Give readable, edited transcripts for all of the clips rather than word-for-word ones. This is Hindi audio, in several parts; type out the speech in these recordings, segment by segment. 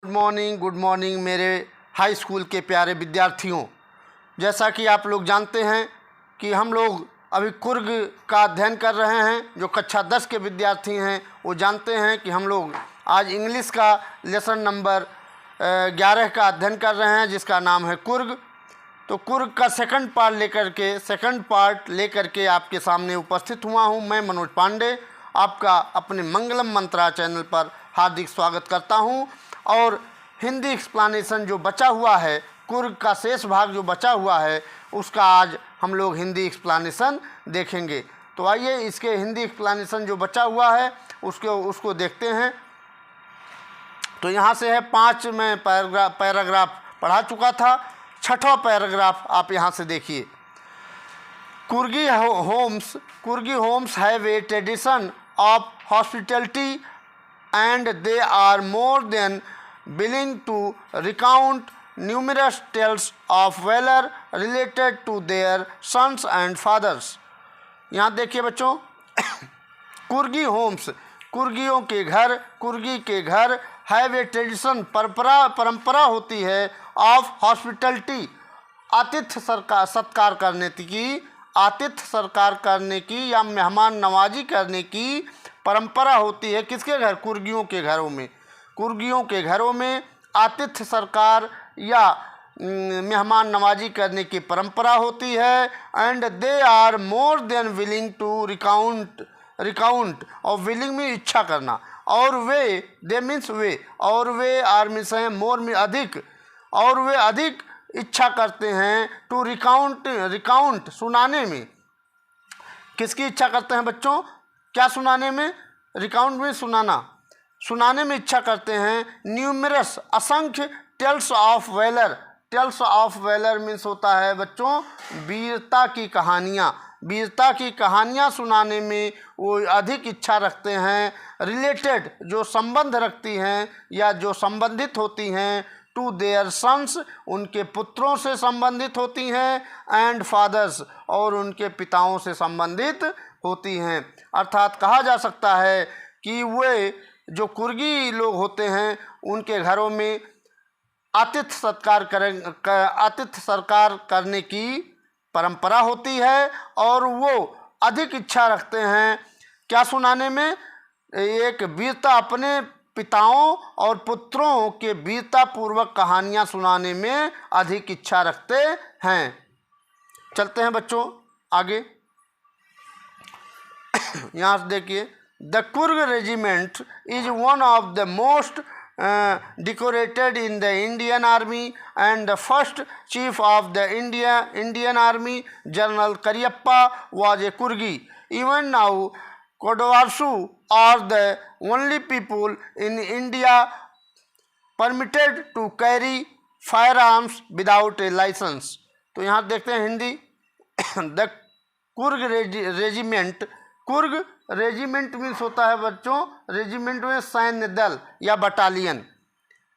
गुड मॉर्निंग मेरे हाई स्कूल के प्यारे विद्यार्थियों। जैसा कि आप लोग जानते हैं कि हम लोग अभी कुर्ग का अध्ययन कर रहे हैं। जो कक्षा 10 के विद्यार्थी हैं वो जानते हैं कि हम लोग आज इंग्लिश का लेसन नंबर 11 का अध्ययन कर रहे हैं, जिसका नाम है कुर्ग। तो कुर्ग का सेकंड पार्ट लेकर के आपके सामने उपस्थित हुआ हूं। मैं मनोज पांडे आपका अपने मंगलम मंत्रा चैनल पर हार्दिक स्वागत करता हूं। और हिंदी एक्सप्लेनेशन जो बचा हुआ है, कुर्ग का शेष भाग जो बचा हुआ है, उसका आज हम लोग हिंदी एक्सप्लेनेशन देखेंगे। तो आइए इसके हिंदी एक्सप्लेनेशन जो बचा हुआ है उसको देखते हैं। तो यहाँ से है 5 में पैराग्राफ पढ़ा चुका था। 6वां पैराग्राफ आप यहाँ से देखिए। Coorgi homes have a tradition of hospitality and they are more than willing to recount numerous tales of valor related to their sons and fathers। यहाँ देखिए बच्चों, कुर्गी होम्स, कुर्गियों के घर, कुर्गी के घर, हैव ए ट्रेडिशन, परंपरा होती है, ऑफ हॉस्पिटैलिटी, आतिथ्य सत्कार करने की या मेहमान नवाजी करने की परंपरा होती है। किसके घर? कुर्गियों के घरों में। कुर्गियों के घरों में आतिथ्य सरकार या मेहमान नवाजी करने की परंपरा होती है। And they are more than willing to recount और विलिंग में इच्छा करना, और वे दे मीन्स वे, और वे आर मीन्स हैं मोर में अधिक, और वे अधिक इच्छा करते हैं टू रिकाउंट सुनाने में। किसकी इच्छा करते हैं बच्चों? क्या सुनाने में? रिकाउंट में सुनाने में इच्छा करते हैं। न्यूमरस, असंख्य, टेल्स ऑफ वेलर मीन्स होता है बच्चों वीरता की कहानियाँ सुनाने में वो अधिक इच्छा रखते हैं। रिलेटेड, जो संबंध रखती हैं या जो संबंधित होती हैं, टू देयर सन्स, उनके पुत्रों से संबंधित होती हैं, एंड फादर्स, और उनके पिताओं से संबंधित होती हैं। अर्थात कहा जा सकता है कि वे जो कुर्गी लोग होते हैं उनके घरों में आतिथ्य सत्कार करने की परंपरा होती है, और वो अधिक इच्छा रखते हैं क्या सुनाने में? एक वीरता, अपने पिताओं और पुत्रों के वीरतापूर्वक कहानियाँ सुनाने में अधिक इच्छा रखते हैं। चलते हैं बच्चों आगे। यहाँ से देखिए, the Coorg regiment is one of the most decorated in the Indian Army, and the first chief of the Indian Army, General Cariappa, was a Kurgi. Even now, Kodwarsu are the only people in India permitted to carry firearms without a license। तो यहाँ देखते हैं Hindi. The Coorg regiment, Coorg regiment means होता है बच्चों, रेजिमेंट में सैन्य दल या बटालियन।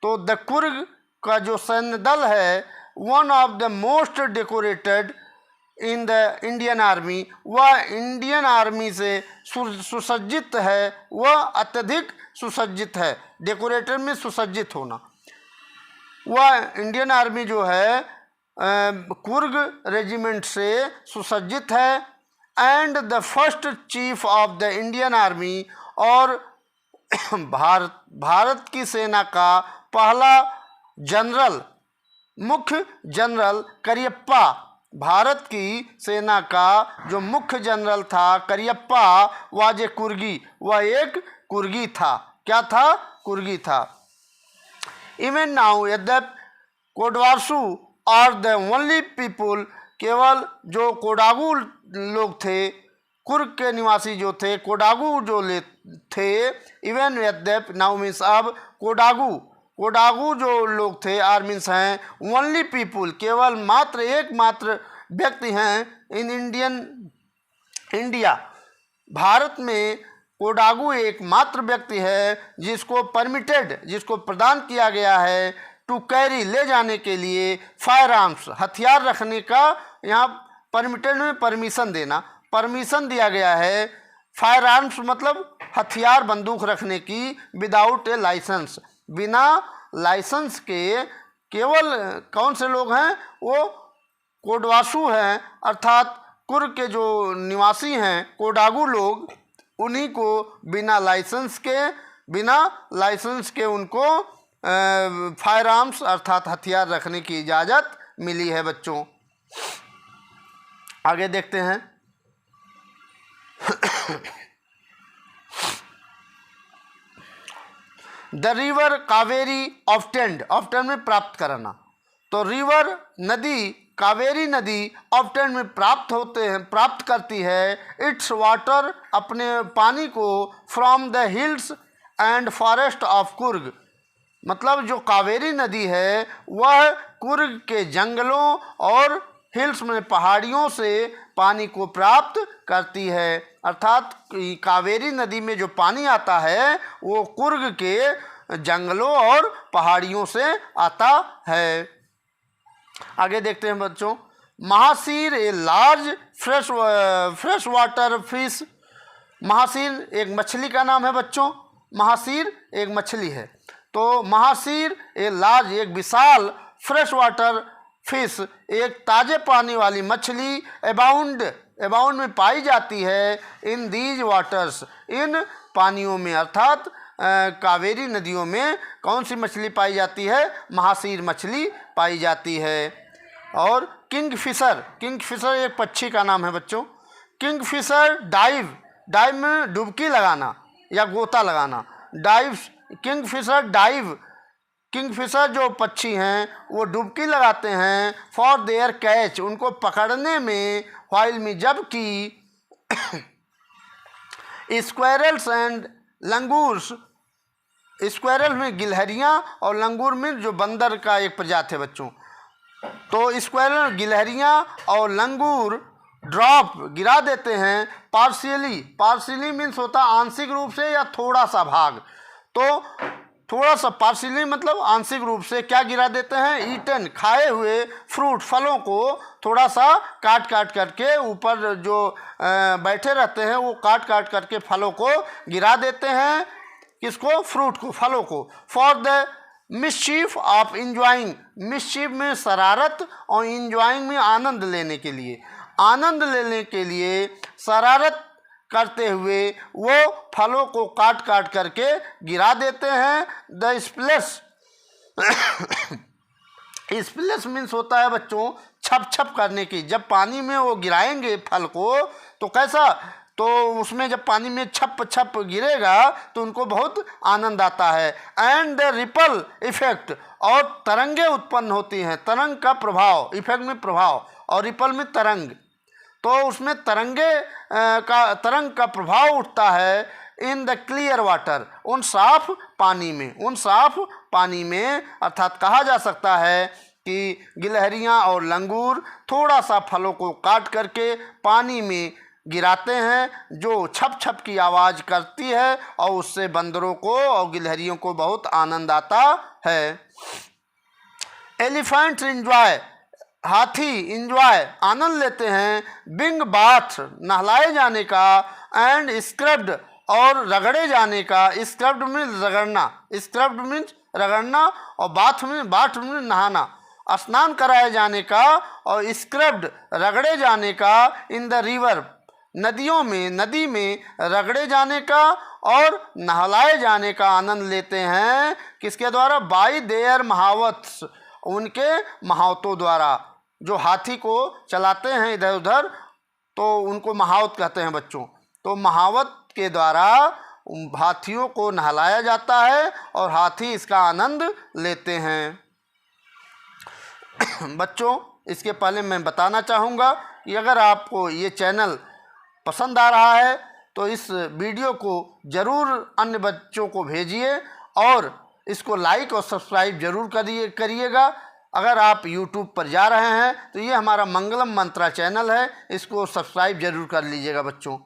तो द कुर्ग का जो सैन्य दल है, one of the most decorated in the Indian army, वह इंडियन आर्मी से सुसज्जित है, वह अत्यधिक सुसज्जित है। डेकोरेटेड में सुसज्जित होना। वह इंडियन आर्मी जो है कुर्ग रेजिमेंट से सुसज्जित है। And the first chief of the Indian army, और भारत की सेना का पहला जनरल, मुख्य जनरल करियप्पा, भारत की सेना का जो मुख्य जनरल था करियप्पा, वाज ए कुर्गी, वह एक कुर्गी था। क्या था? कुर्गी था। इवन नाउ, यद्यप Kodavas are the only people, केवल जो कोडागू लोग थे, कुर्ग के निवासी जो थे, कोडागू जो थे, इवन यद्यप, नाउ मीन्स अब, कोडागू जो लोग थे, आर मीन्स हैं ओनली पीपुल, केवल एकमात्र व्यक्ति हैं इन इंडिया, भारत में कोडागू एकमात्र व्यक्ति है जिसको प्रदान किया गया है टू कैरी, ले जाने के लिए, फायर आर्म्स, हथियार रखने का, यहाँ परमिटेड में परमिशन दिया गया है। फायर आर्म्स मतलब हथियार, बंदूक रखने की, विदाउट ए लाइसेंस, बिना लाइसेंस के केवल कौन से लोग हैं, वो कोडवासू हैं, अर्थात कुर्ग के जो निवासी हैं कोडागू लोग, उन्हीं को बिना लाइसेंस के उनको फायर आर्म्स अर्थात हथियार रखने की इजाज़त मिली है बच्चों। आगे देखते हैं। The river Kaveri obtained, obtained में प्राप्त कराना, तो रिवर नदी, कावेरी नदी ऑब्टेन्ड में प्राप्त करती है इट्स वाटर, अपने पानी को, from the hills and forest of Coorg, मतलब जो कावेरी नदी है वह कुर्ग के जंगलों और हिल्स में पहाड़ियों से पानी को प्राप्त करती है। अर्थात कावेरी नदी में जो पानी आता है वो कुर्ग के जंगलों और पहाड़ियों से आता है। आगे देखते हैं बच्चों। Mahseer a large fresh water fish, mahseer एक मछली का नाम है बच्चों, महासीर एक मछली है। तो महासीर ए लार्ज एक विशाल फ्रेश वाटर फिश, एक ताजे पानी वाली मछली, अबाउंड में पाई जाती है इन दीज वाटर्स, इन पानियों में, अर्थात कावेरी नदियों में कौन सी मछली पाई जाती है, महासीर मछली पाई जाती है। और किंगफिशर एक पक्षी का नाम है बच्चों। किंगफिशर डाइव में डुबकी लगाना या गोता लगाना, किंगफिशर जो पक्षी हैं वो डुबकी लगाते हैं फॉर देयर कैच, उनको पकड़ने में, व्हाइल में, जबकि स्क्वेरल्स एंड लंगूर्स, स्क्वेरल में गिलहरियाँ और लंगूर में जो बंदर का एक प्रजाति है बच्चों, तो स्क्वेरल, गिलहरियाँ और लंगूर ड्रॉप गिरा देते हैं पार्शियली मीन्स होता आंशिक रूप से या थोड़ा सा भाग, तो थोड़ा सा पार्शियली मतलब आंशिक रूप से क्या गिरा देते हैं, ईटन खाए हुए फ्रूट, फलों को थोड़ा सा काट करके ऊपर जो बैठे रहते हैं वो काट करके फलों को गिरा देते हैं, किसको, फ्रूट को, फलों को, for the mischief of enjoying, mischief में शरारत और इंजॉइंग में आनंद लेने के लिए शरारत करते हुए वो फलों को काट करके गिरा देते हैं। द स्प्लेश मीन्स होता है बच्चों छप करने की, जब पानी में वो गिराएंगे फल को तो कैसा, तो उसमें जब पानी में छप गिरेगा तो उनको बहुत आनंद आता है। एंड द रिपल इफेक्ट, और तरंगे उत्पन्न होती हैं, तरंग का प्रभाव, इफेक्ट में प्रभाव और रिपल में तरंग, तो उसमें तरंग का प्रभाव उठता है इन द क्लियर वाटर, उन साफ पानी में, अर्थात कहा जा सकता है कि गिलहरियाँ और लंगूर थोड़ा सा फलों को काट करके पानी में गिराते हैं जो छप की आवाज़ करती है और उससे बंदरों को और गिलहरियों को बहुत आनंद आता है। एलिफेंट्स इंजॉय, हाथी इंजॉय आनंद लेते हैं, बिंग बाथ नहलाए जाने का, एंड स्क्रब्ड और रगड़े जाने का, स्क्रब्ड मीन्स रगड़ना और बाथ में नहाना, स्नान कराए जाने का, और स्क्रब्ड रगड़े जाने का, इन द रिवर नदी में रगड़े जाने का और नहलाए जाने का आनंद लेते हैं, किसके द्वारा, बाय देयर महावत्स, उनके महावतों द्वारा, जो हाथी को चलाते हैं इधर उधर तो उनको महावत कहते हैं बच्चों, तो महावत के द्वारा हाथियों को नहलाया जाता है और हाथी इसका आनंद लेते हैं। बच्चों इसके पहले मैं बताना चाहूँगा कि अगर आपको ये चैनल पसंद आ रहा है तो इस वीडियो को ज़रूर अन्य बच्चों को भेजिए और इसको लाइक और सब्सक्राइब जरूर करिएगा। अगर आप YouTube पर जा रहे हैं तो ये हमारा मंगलम मंत्रा चैनल है, इसको सब्सक्राइब जरूर कर लीजिएगा बच्चों,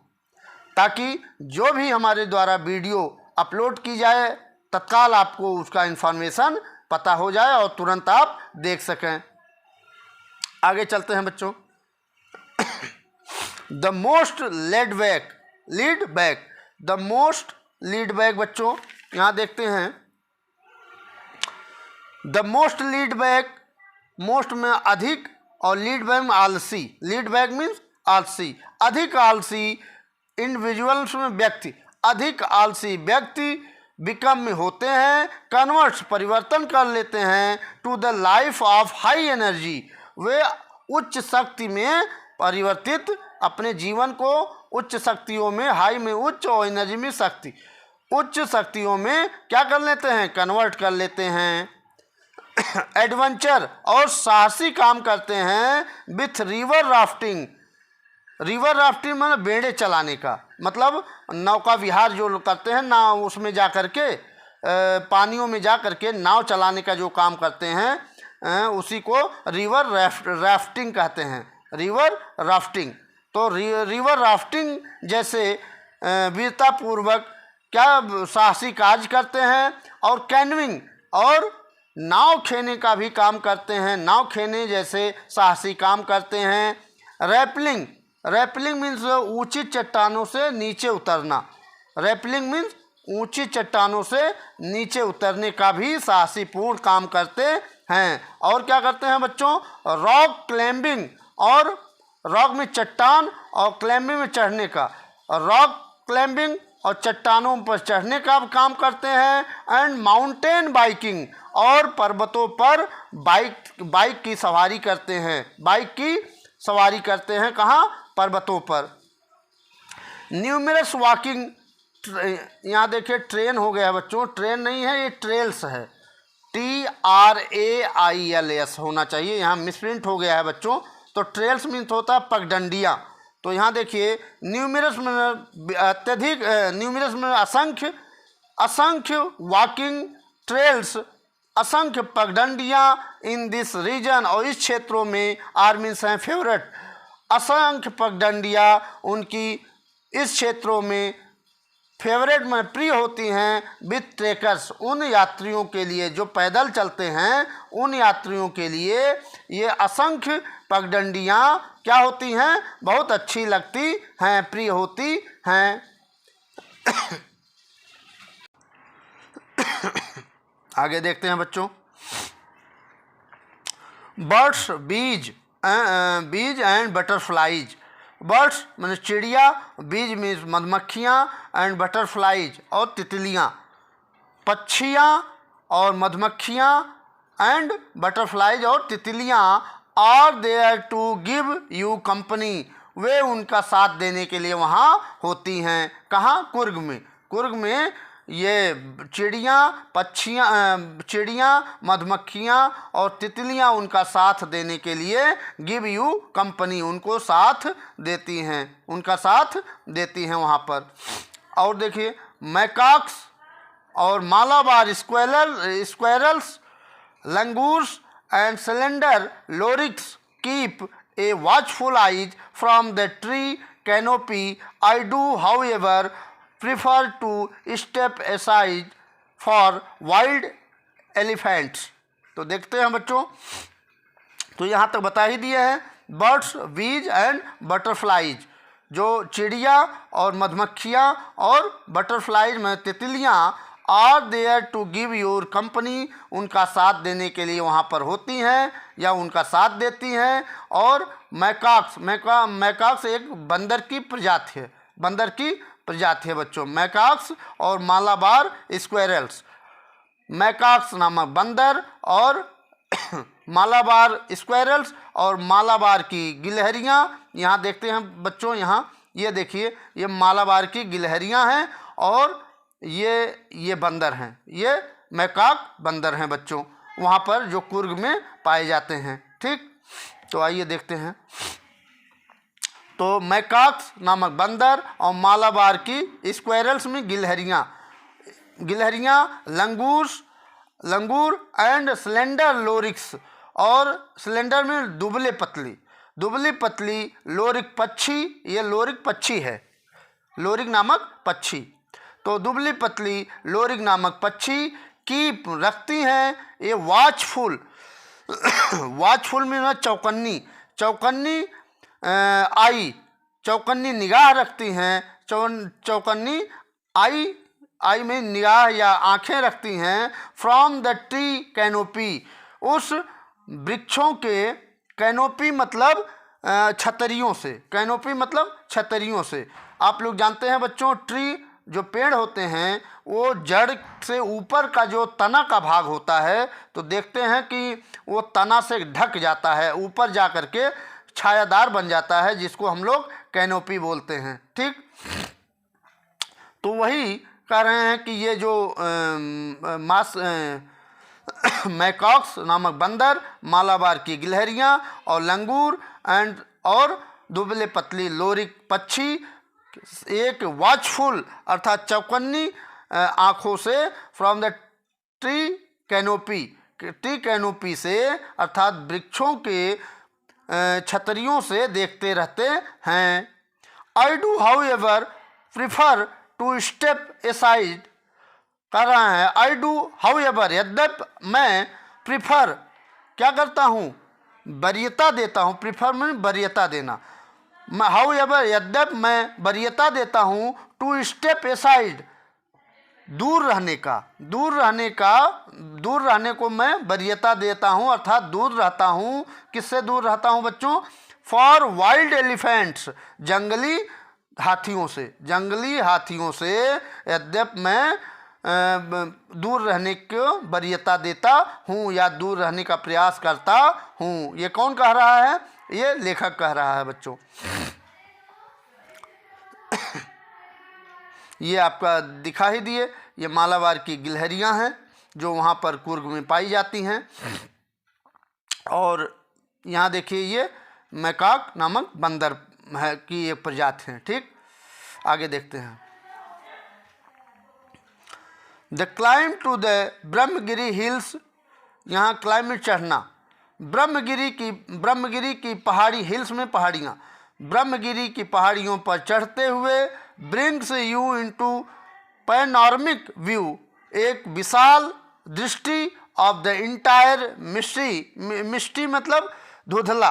ताकि जो भी हमारे द्वारा वीडियो अपलोड की जाए तत्काल आपको उसका इन्फॉर्मेशन पता हो जाए और तुरंत आप देख सकें। आगे चलते हैं बच्चों। द मोस्ट लीड बैक बच्चों यहाँ देखते हैं the most lead back, most में अधिक और लीड बैक में आलसी, लीड बैक मीन्स आलसी, अधिक आलसी इंडिविजुअल्स में व्यक्ति, अधिक आलसी व्यक्ति बिकम में होते हैं, कन्वर्ट्स परिवर्तन कर लेते हैं, to the life of high energy, वे उच्च शक्ति में परिवर्तित, अपने जीवन को उच्च शक्तियों में, हाई में उच्च और एनर्जी में शक्ति, उच्च शक्तियों में क्या कर लेते हैं, कन्वर्ट कर लेते हैं। एडवेंचर और साहसी काम करते हैं with river rafting, river rafting मतलब बेड़े चलाने का, मतलब नौका विहार जो लोग करते हैं, नाव उसमें जा कर के पानियों में जा कर के नाव चलाने का जो काम करते हैं उसी को रिवर राफ्टिंग कहते हैं, रिवर राफ्टिंग। तो रिवर राफ्टिंग जैसे वीरतापूर्वक क्या साहसी कार्य करते हैं, और कैनविंग और नाव खेने का भी काम करते हैं, नाव खेने जैसे साहसी काम करते हैं। रैपलिंग, रैपलिंग मीन्स ऊंची चट्टानों से नीचे उतरना, रैपलिंग मीन्स ऊंची चट्टानों से नीचे उतरने का भी साहसीपूर्ण काम करते हैं। और क्या करते हैं बच्चों, रॉक क्लाइंबिंग, और रॉक में चट्टान और क्लाइंबिंग में चढ़ने का, रॉक क्लाइंबिंग और चट्टानों पर चढ़ने का काम करते हैं। एंड माउंटेन बाइकिंग, और पर्वतों पर बाइक की सवारी करते हैं, बाइक की सवारी करते हैं, कहाँ, पर्वतों पर। न्यूमरस वॉकिंग, यहाँ देखिए ट्रेन हो गया है बच्चों, ट्रेन नहीं है ये ट्रेल्स है, TRAILS होना चाहिए, यहाँ मिसप्रिंट हो गया है बच्चों। तो ट्रेल्स मीन्स होता है पगडंडियाँ। तो यहाँ देखिए न्यूमरस में अत्यधिक, न्यूमरस में असंख्य, असंख्य वॉकिंग ट्रेल्स, असंख्य पगडंडियाँ इन दिस रीजन, और इस क्षेत्रों में आर मीन्स हैं फेवरेट, असंख्य पगडंडियाँ उनकी इस क्षेत्रों में फेवरेट में प्रिय होती हैं। विथ ट्रेकर्स, उन यात्रियों के लिए जो पैदल चलते हैं, उन यात्रियों के लिए ये असंख्य पगडंडियाँ क्या होती हैं, बहुत अच्छी लगती हैं, प्रिय होती हैं। आगे देखते हैं बच्चों, बर्ड्स, बीज एंड बटरफ्लाइज। बर्ड्स मैंने चिड़िया, बीज मीन्स मधुमक्खियाँ, एंड बटरफ्लाइज और तितलियाँ, पक्षियाँ और मधुमक्खियाँ, एंड बटरफ्लाइज और तितलियाँ are there to give you company, वे उनका साथ देने के लिए वहाँ होती हैं, कहाँ, कुर्ग में। कुर्ग में ये चिड़ियाँ, चिड़ियाँ, मधुमक्खियाँ और तितलियाँ उनका साथ देने के लिए गिव यू कंपनी, उनको साथ देती हैं, उनका साथ देती हैं वहाँ पर। और देखिए मैकाक्स और Malabar squirrels, langurs and slender lorises keep a watchful eyes from the tree canopy. I do however prefer to step aside for wild elephants। तो देखते हैं बच्चों, तो यहाँ तक बता ही दिए हैं, बर्ड्स, बीज एंड बटरफ्लाइज, जो चिड़िया और मधुमक्खियाँ और बटरफ्लाइज में तितलियाँ are there to give your company, उनका साथ देने के लिए वहाँ पर होती हैं या उनका साथ देती हैं। और मैकाक्स, मैकाक्स एक बंदर की प्रजाति है, बंदर की प्रजाति है बच्चों, मैकाक्स और मालाबार स्क्वेरल्स। मैकाक्स नामक बंदर और मालाबार स्क्वेरल्स और मालाबार की गिलहरियाँ, यहाँ देखते हैं बच्चों, यहाँ ये देखिए ये मालाबार की गिलहरियाँ हैं और ये बंदर हैं, ये मैकाक बंदर हैं बच्चों, वहाँ पर जो कुर्ग में पाए जाते हैं। ठीक, तो आइए देखते हैं। तो मैकाक्स नामक बंदर और मालाबार की स्क्वेरल्स में गिलहरियाँ, लंगूर एंड स्लेंडर लोरिक्स, और स्लेंडर में दुबले पतली लोरिक पक्षी, ये लोरिक पक्षी है, लोरिक नामक पक्षी। तो दुबली पतली लोरिक नामक पक्षी कीप रखती हैं ये वॉचफुल में चौकन्नी निगाह रखती हैं, चौकन्नी आई आई में निगाह या आंखें रखती हैं, फ्रॉम द ट्री कैनोपी, उस वृक्षों के, कैनोपी मतलब छतरियों से, कैनोपी मतलब छतरियों से। आप लोग जानते हैं बच्चों, ट्री जो पेड़ होते हैं वो जड़ से ऊपर का जो तना का भाग होता है तो देखते हैं कि वो तना से ढक जाता है, ऊपर जा कर के छायादार बन जाता है, जिसको हम लोग कैनोपी बोलते हैं। ठीक, तो वही कह रहे हैं कि ये जो मैकॉक्स नामक बंदर, मालाबार की गिलहरियाँ और लंगूर और दुबले पतली लोरिक पक्षी एक वॉचफुल अर्थात चौकन्नी आँखों से फ्रॉम द ट्री कैनोपी से अर्थात वृक्षों के छतरियों से देखते रहते हैं। I do however prefer to step aside, कर रहा है आई डू हाउ एवर, यद्यप मैं प्रिफर क्या करता हूँ, वरीयता देता हूँ, प्रिफर में वरीयता देना, हाउ एवर यद्यप मैं वरीयता देता हूँ, टू स्टेप एसाइड दूर रहने को मैं वरीयता देता हूँ, अर्थात दूर रहता हूँ। किससे दूर रहता हूँ बच्चों, फॉर वाइल्ड एलिफेंट्स, जंगली हाथियों से यद्यप मैं दूर रहने को वरीयता देता हूँ या दूर रहने का प्रयास करता हूँ। ये कौन कह रहा है, ये लेखक कह रहा है बच्चों। ये आपका दिखा ही दिए, ये मालाबार की गिलहरियाँ हैं जो वहाँ पर कुर्ग में पाई जाती हैं। और यहाँ देखिए ये मैकाक नामक बंदर है की एक प्रजाति है। ठीक, आगे देखते हैं। The climb to the Brahmagiri hills, यहाँ क्लाइमेट चढ़ना, ब्रह्मगिरी की पहाड़ी, हिल्स में पहाड़ियाँ, ब्रह्मगिरी की पहाड़ियों पर चढ़ते हुए brings you into panoramic view, एक विशाल दृष्टि ऑफ द इंटायर मिस्टी मतलब धुंधला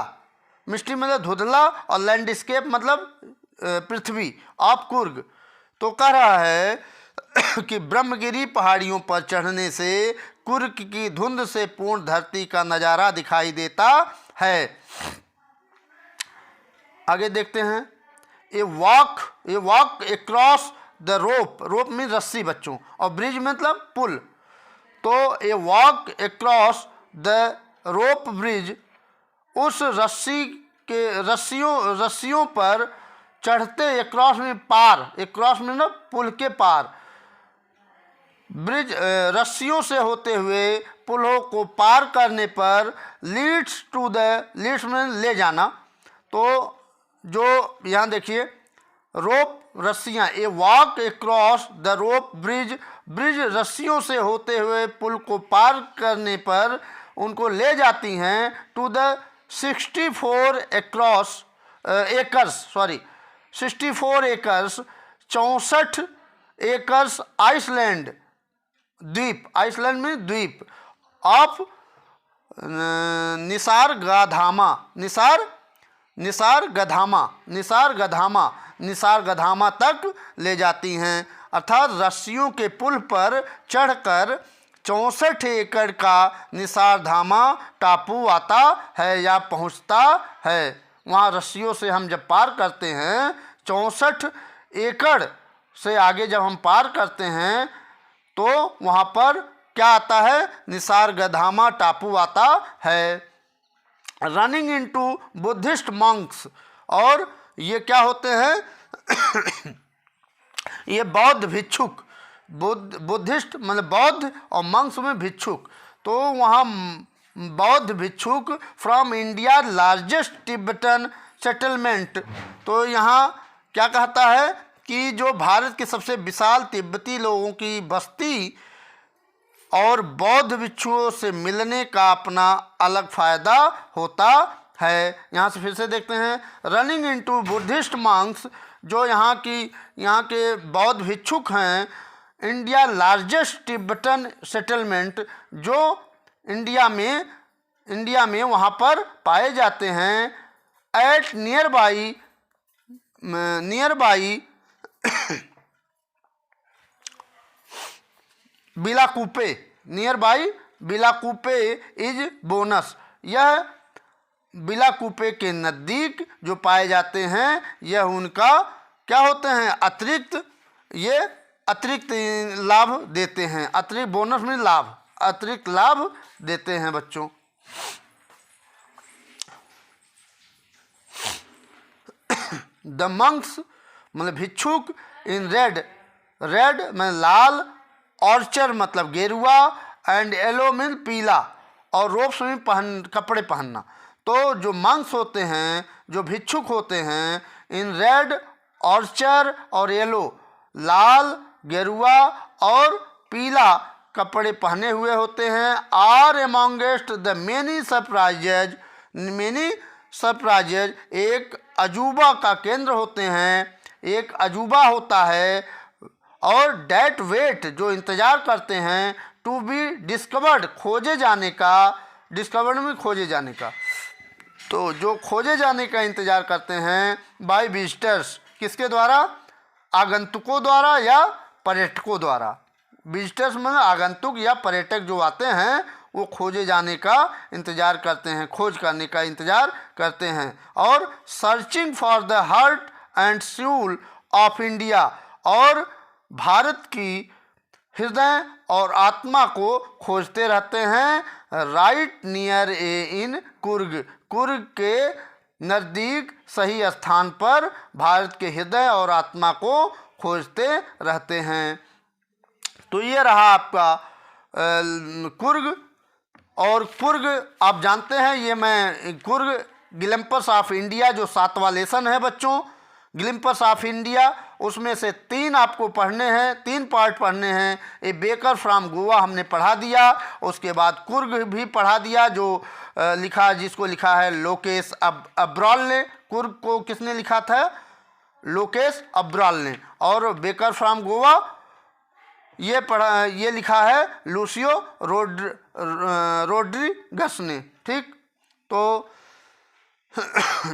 और लैंडस्केप मतलब पृथ्वी ऑफ कुर्ग। तो कह रहा है कि ब्रह्मगिरी पहाड़ियों पर चढ़ने से कुर्ग की धुंध से पूर्ण धरती का नज़ारा दिखाई देता है। आगे देखते हैं। A walk across the rope में रस्सी बच्चों, और ब्रिज मतलब पुल। तो a walk across the rope bridge, उस रस्सियों पर चढ़ते, अक्रॉस में पार, अक्रॉस में ना पुल के पार, ब्रिज रस्सियों से होते हुए पुलों को पार करने पर लीड्स में ले जाना। तो जो यहाँ देखिए रोप रस्सियाँ, a walk across the rope bridge रस्सियों से होते हुए पुल को पार करने पर उनको ले जाती हैं to the 64 acres 64 acres island में द्वीप ऑफ निसार गधामा तक ले जाती हैं। अर्थात रस्सियों के पुल पर चढ़कर 64 एकड़ का निसारधामा टापू आता है या पहुंचता है। वहाँ रस्सियों से हम जब पार करते हैं, 64 एकड़ से आगे जब हम पार करते हैं तो वहाँ पर क्या आता है, निसारगधामा टापू आता है। रनिंग इनटू बुद्धिस्ट मंक्स, और ये क्या होते हैं ये बौद्ध भिक्षुक, बुद्धिस्ट मतलब बौद्ध और मंक्स में भिक्षुक। तो वहाँ बौद्ध भिक्षुक from India largest Tibetan settlement. तो यहाँ क्या कहता है कि जो भारत के सबसे विशाल तिब्बती लोगों की बस्ती और बौद्ध भिक्षुओं से मिलने का अपना अलग फ़ायदा होता है। यहाँ से फिर से देखते हैं। रनिंग इनटू बुद्धिस्ट मंक्स, जो यहाँ के बौद्ध भिक्षुक हैं, इंडिया लार्जेस्ट तिब्बतन सेटलमेंट, जो इंडिया में वहाँ पर पाए जाते हैं। At nearby Bylakuppe, nearby Bylakuppe is bonus. यह बिलाकुप्पे के नज़दीक जो पाए जाते हैं यह उनका क्या होते हैं, अतिरिक्त, ये अतिरिक्त लाभ देते हैं। अतिरिक्त बोनस में लाभ, अतिरिक्त लाभ देते हैं बच्चों। द मंक्स मतलब भिक्षुक इन रेड, रेड में लाल, ऑर्चर मतलब गेरुआ, एंड येलो में पीला, और रोब्स में कपड़े पहनना। तो जो मंक्स होते हैं, जो भिक्षुक होते हैं, इन रेड, ऑर्चर और येलो, लाल, गेरुआ और पीला कपड़े पहने हुए होते हैं। Are amongst the many surprises, many surprises एक अजूबा का केंद्र होते हैं, एक अजूबा होता है। और डैट वेट जो इंतज़ार करते हैं, टू बी डिस्कवर्ड खोजे जाने का, डिस्कवर्ड में खोजे जाने का, तो जो खोजे जाने का इंतज़ार करते हैं बाय विजिटर्स, किसके द्वारा, आगंतुकों द्वारा या पर्यटकों द्वारा। विजिटर्स में आगंतुक या पर्यटक जो आते हैं वो खोजे जाने का इंतज़ार करते हैं, खोज करने का इंतज़ार करते हैं। और searching for the heart and soul of India, और भारत की हृदय और आत्मा को खोजते रहते हैं। राइट नियर ए इन कुर्ग, कुर्ग के नज़दीक सही स्थान पर भारत के हृदय और आत्मा को खोजते रहते हैं। तो ये रहा आपका कुर्ग। और कुर्ग आप जानते हैं, ये मैं कुर्ग ग्लिम्पस ऑफ इंडिया जो 7वां लेसन है बच्चों, ग्लिम्पस ऑफ इंडिया, उसमें से 3 आपको पढ़ने हैं, 3 पार्ट पढ़ने हैं। ए बेकर फ्रॉम गोवा हमने पढ़ा दिया, उसके बाद कुर्ग भी पढ़ा दिया जो लिखा, जिसको लिखा है लोकेश अब्राल ने। कुर्ग को किसने लिखा था, लोकेश अब्राल ने। और बेकर फ्रॉम गोवा ये पढ़ा, ये लिखा है लूसियो रोड्रिगस ने। ठीक, तो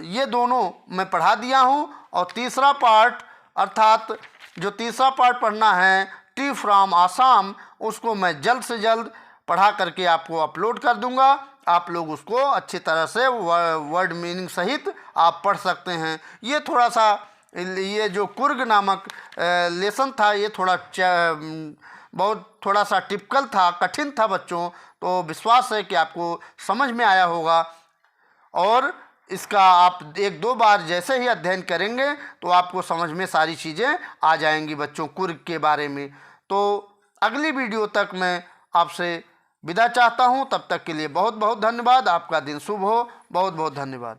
ये दोनों मैं पढ़ा दिया हूँ। और तीसरा पार्ट, अर्थात जो तीसरा पार्ट पढ़ना है टी फ्रॉम आसाम, उसको मैं जल्द से जल्द पढ़ा करके आपको अपलोड कर दूंगा। आप लोग उसको अच्छी तरह से वर्ड मीनिंग सहित आप पढ़ सकते हैं। ये थोड़ा सा, ये जो कुर्ग नामक लेसन था, ये थोड़ा सा टिपिकल था, कठिन था बच्चों। तो विश्वास है कि आपको समझ में आया होगा। और इसका आप 1-2 बार जैसे ही अध्ययन करेंगे तो आपको समझ में सारी चीज़ें आ जाएंगी बच्चों कुर्ग के बारे में। तो अगली वीडियो तक मैं आपसे विदा चाहता हूँ। तब तक के लिए बहुत बहुत धन्यवाद। आपका दिन शुभ हो। बहुत बहुत धन्यवाद।